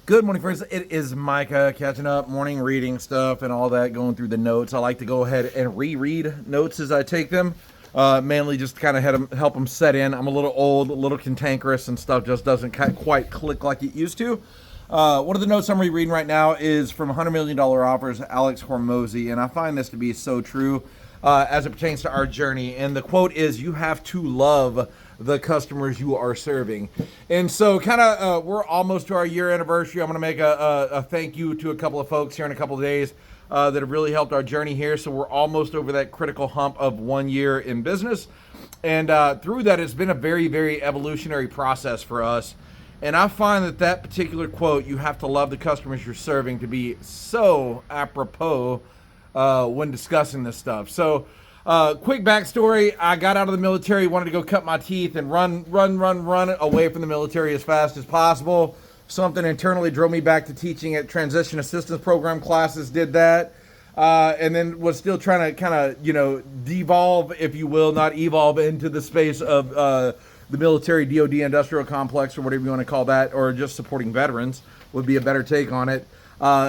Good morning, friends. It is Micah catching up, morning reading stuff and all that, going through the notes. I like to go ahead and reread notes as I take them, mainly just to kind of help them set in. I'm a little old, a little cantankerous, and stuff just doesn't quite click like it used to. One of the notes I'm rereading right now is from $100 Million Offers, Alex Hormozy, and I find this to be so true as it pertains to our journey. And the quote is, "You have to love the customers you are serving." And so we're almost to our year anniversary. I'm going to make a thank you to a couple of folks here in a couple of days that have really helped our journey here. So we're almost over that critical hump of 1 year in business. And through that, it's been a very, very evolutionary process for us. And I find that particular quote, "You have to love the customers you're serving," to be so apropos when discussing this stuff. So quick backstory: I got out of the military, wanted to go cut my teeth and run away from the military as fast as possible. Something internally drove me back to teaching at transition assistance program classes, did that. And then was still trying to devolve, if you will, not evolve into the space of the military DoD industrial complex, or whatever you want to call that, or just supporting veterans would be a better take on it.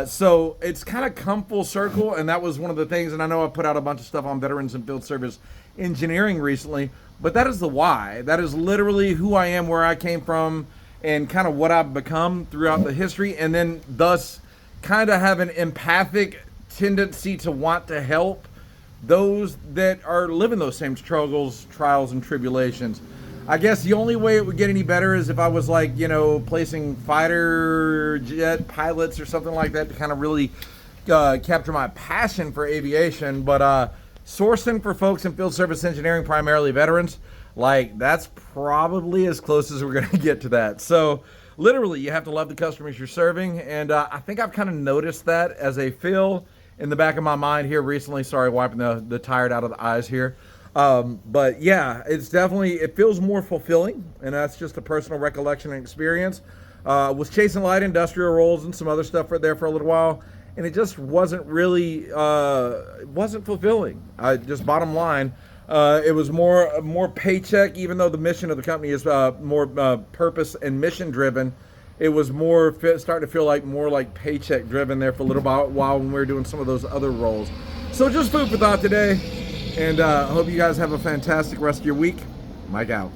So it's kind of come full circle, and that was one of the things. And I know I put out a bunch of stuff on veterans and field service engineering recently, but that is the why. That is literally who I am, where I came from, and kind of what I've become throughout the history, and then thus kind of have an empathic tendency to want to help those that are living those same struggles, trials, and tribulations. I guess the only way it would get any better is if I was placing fighter jet pilots or something like that to kind of really capture my passion for aviation. But sourcing for folks in field service engineering, primarily veterans, that's probably as close as we're going to get to that. So literally, you have to love the customers you're serving. And I think I've kind of noticed that as a feel in the back of my mind here recently. Sorry, wiping the tired out of the eyes here. But yeah, it feels more fulfilling, and that's just a personal recollection and experience. Was chasing light industrial roles and some other stuff there for a little while, and it just wasn't really, wasn't fulfilling. Just bottom line, it was more paycheck, even though the mission of the company is more purpose and mission driven. It was starting to feel more like paycheck driven there for a little while when we were doing some of those other roles. So just food for thought today. And I hope you guys have a fantastic rest of your week. Mike out.